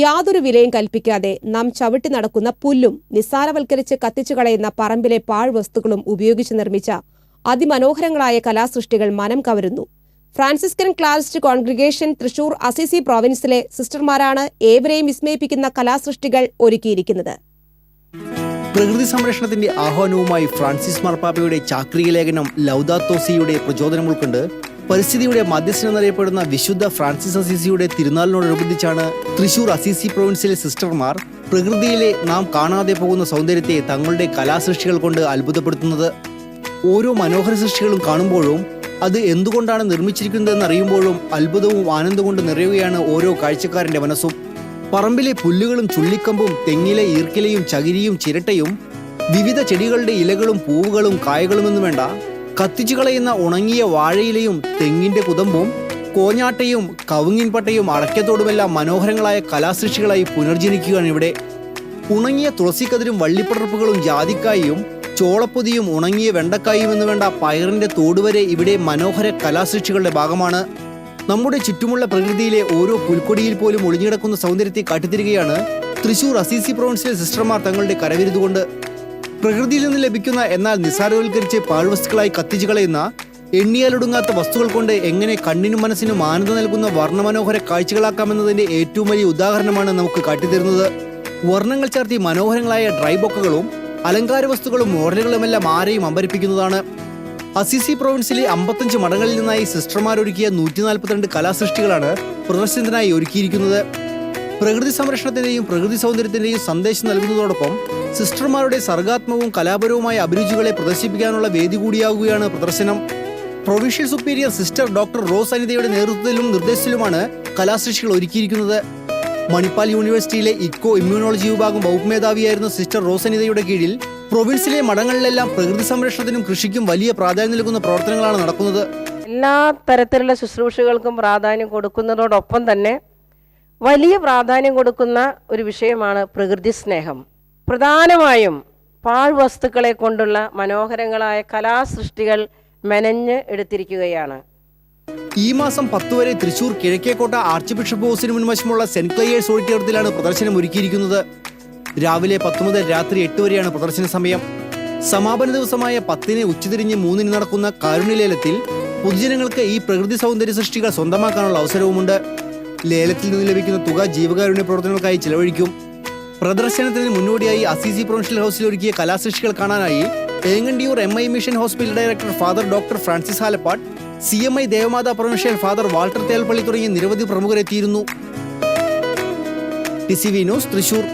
യാതൊരു വിലയും കൽപ്പിക്കാതെ നാം ചവിട്ടി നടക്കുന്ന പുല്ലും നിസ്സാരവൽക്കരിച്ച് കത്തിച്ചു കളയുന്ന പറമ്പിലെ പാഴ്വസ്തുക്കളും ഉപയോഗിച്ച് നിർമ്മിച്ച അതിമനോഹരങ്ങളായ കലാസൃഷ്ടികൾ മനം കവരുന്നു. Franciscan Clarist Congregation Thrissur Assisi പ്രോവിൻസിലെ സിസ്റ്റർമാരാണ് ഏവരെയും വിസ്മയിപ്പിക്കുന്ന കലാസൃഷ്ടികൾ ഒരുക്കിയിരിക്കുന്നത്. പ്രകൃതി സംരക്ഷണത്തിന്റെ ആഹ്വാനവുമായി ഫ്രാൻസിസ് മാർപ്പാപ്പയുടെ ചാക്രിക ലേഖനം ലൗദാത്തോ സിയുടെ പ്രചോദനം ഉൾക്കൊണ്ട് പരിസ്ഥിതിയുടെ മധ്യസ്ഥൻ എന്നറിയപ്പെടുന്ന വിശുദ്ധ ഫ്രാൻസിസ് അസീസിയുടെ തിരുനാളിനോടനുബന്ധിച്ചാണ് തൃശൂർ അസീസി പ്രൊവിൻസിലെ സിസ്റ്റർമാർ പ്രകൃതിയിലെ നാം കാണാതെ പോകുന്ന സൗന്ദര്യത്തെ തങ്ങളുടെ കലാസൃഷ്ടികൾ കൊണ്ട് അത്ഭുതപ്പെടുത്തുന്നത്. ഓരോ മനോഹര സൃഷ്ടികളും കാണുമ്പോഴും അത് എന്തുകൊണ്ടാണ് നിർമ്മിച്ചിരിക്കുന്നതെന്ന് അറിയുമ്പോഴും അത്ഭുതവും ആനന്ദം കൊണ്ട് നിറയുകയാണ് ഓരോ കാഴ്ചക്കാരന്റെ മനസ്സും. പറമ്പിലെ പുല്ലുകളും ചുള്ളിക്കമ്പും തെങ്ങിലെ ഈർക്കിലയും ചകിരിയും ചിരട്ടയും വിവിധ ചെടികളുടെ ഇലകളും പൂവുകളും കായകളുമെന്ന് വേണ്ട കത്തിച്ചു കളയുന്ന ഉണങ്ങിയ വാഴയിലയും തെങ്ങിന്റെ കുതമ്പും കോഞ്ഞാട്ടയും കവുങ്ങിൻപട്ടയും അടയ്ക്കത്തോടുമെല്ലാം മനോഹരങ്ങളായ കലാസൃഷ്ടികളായി പുനർജനിക്കുകയാണ് ഇവിടെ. ഉണങ്ങിയ തുളസിക്കതിരും വള്ളിപ്പടർപ്പുകളും ജാതിക്കായും ചോളപ്പൊതിയും ഉണങ്ങിയ വെണ്ടക്കായും എന്ന് വേണ്ട പയറിന്റെ തോടുവരെ ഇവിടെ മനോഹര കലാസൃഷ്ടികളുടെ ഭാഗമാണ്. നമ്മുടെ ചുറ്റുമുള്ള പ്രകൃതിയിലെ ഓരോ പുൽക്കൊടിയിൽ പോലും ഒളിഞ്ഞിടക്കുന്ന സൗന്ദര്യത്തെ കാട്ടിത്തരികയാണ് തൃശൂർ അസീസി പ്രൊവിൻസിലെ സിസ്റ്റർമാർ തങ്ങളുടെ കരവിരുതുകൊണ്ട്. പ്രകൃതിയിൽ നിന്ന് ലഭിക്കുന്ന എന്നാൽ നിസ്സാരവൽക്കരിച്ച് പാഴ്വസ്തുക്കളായി കത്തിച്ചു കളയുന്ന എണ്ണിയാലൊടുങ്ങാത്ത വസ്തുക്കൾ കൊണ്ട് എങ്ങനെ കണ്ണിനും മനസ്സിനും ആനന്ദം നൽകുന്ന വർണ്ണമനോഹര കാഴ്ചകളാക്കാമെന്നതിന്റെ ഏറ്റവും വലിയ ഉദാഹരണമാണ് നമുക്ക് കാട്ടിത്തരുന്നത്. വർണ്ണങ്ങൾ ചേർത്തി മനോഹരങ്ങളായ ഡ്രൈ ബൊക്കകളും അലങ്കാര വസ്തുക്കളും മോഡലുകളുമെല്ലാം ആരെയും അമ്പരിപ്പിക്കുന്നതാണ്. അസിസി പ്രൊവിൻസിലെ 55 മഠങ്ങളിൽ നിന്നായി സിസ്റ്റർമാരൊരുക്കിയ 142 കലാസൃഷ്ടികളാണ് പ്രദർശനത്തിനായി ഒരുക്കിയിരിക്കുന്നത്. പ്രകൃതി സംരക്ഷണത്തിന്റെയും പ്രകൃതി സൗന്ദര്യത്തിന്റെയും സന്ദേശം നൽകുന്നതോടൊപ്പം സിസ്റ്റർമാരുടെ സർഗാത്മകവും കലാപരവുമായ അഭിരുചികളെ പ്രദർശിപ്പിക്കാനുള്ള വേദി കൂടിയാകുകയാണ് പ്രദർശനം. Provincial superior sister doctor Rose അനിതയുടെ നേതൃത്വത്തിലും നിർദ്ദേശത്തിലുമാണ് കലാസൃഷ്ടികൾ ഒരുക്കിയിരിക്കുന്നത്. മണിപ്പാൽ യൂണിവേഴ്സിറ്റിയിലെ ഇക്കോ ഇമ്മ്യൂണോളജി വിഭാഗം വകുപ്പ് മേധാവിയായിരുന്ന സിസ്റ്റർ റോസ് അനിതയുടെ കീഴിൽ പ്രൊവിൻസിലെ മഠങ്ങളിലെല്ലാം പ്രകൃതി സംരക്ഷണത്തിനും കൃഷിക്കും വലിയ പ്രാധാന്യം നൽകുന്ന പ്രവർത്തനങ്ങളാണ് നടക്കുന്നത്. എല്ലാ തരത്തിലുള്ള ശുശ്രൂഷകൾക്കും പ്രാധാന്യം കൊടുക്കുന്നതോടൊപ്പം തന്നെ വലിയ പ്രാധാന്യം കൊടുക്കുന്ന ഒരു വിഷയമാണ് പ്രകൃതി സ്നേഹം. പ്രധാനമായും പാഴ്വസ്തുക്കളെ കൊണ്ടുള്ള മനോഹരങ്ങളായ കലാസൃഷ്ടികൾ മെനഞ്ഞ് എടുത്തിരിക്കുകയാണ്. ഈ മാസം 10 വരെ തൃശൂർ കിഴക്കേക്കോട്ട ആർച്ച് ബിഷപ്പ് ഹൗസിന് മുൻവശമുള്ള സെന്റ് ക്ലയേഴ്സ് ഓഡിറ്റോറിയത്തിലാണ് പ്രദർശനം ഒരുക്കിയിരിക്കുന്നത്. രാവിലെ 10 മുതൽ രാത്രി 8 വരെയാണ് പ്രദർശന സമയം. സമാപന ദിവസമായ 10-ന് ഉച്ചതിരിഞ്ഞ് 3-ന് നടക്കുന്ന കാരുണ്യലേലത്തിൽ പൊതുജനങ്ങൾക്ക് ഈ പ്രകൃതി സൗന്ദര്യ സൃഷ്ടികൾ സ്വന്തമാക്കാനുള്ള അവസരവുമുണ്ട്. ലേലത്തിൽ നിന്ന് ലഭിക്കുന്ന തുക ജീവകാരുണ്യ പ്രവർത്തനങ്ങൾക്കായി ചെലവഴിക്കും. പ്രദർശനത്തിന് മുന്നോടിയായി അസീസി പ്രൊവിൻഷ്യൽ ഹൗസിൽ ഒരുക്കിയ കലാസൃഷ്ടികൾ കാണാനായി Engandiyur MI mission hospital director father doctor Francis Halappat, CMI Devamatha provincial father Walter Thelpally തുടങ്ങിയ നിരവധി പ്രമുഖരെത്തിയിരുന്നു. TCV news Thrissur.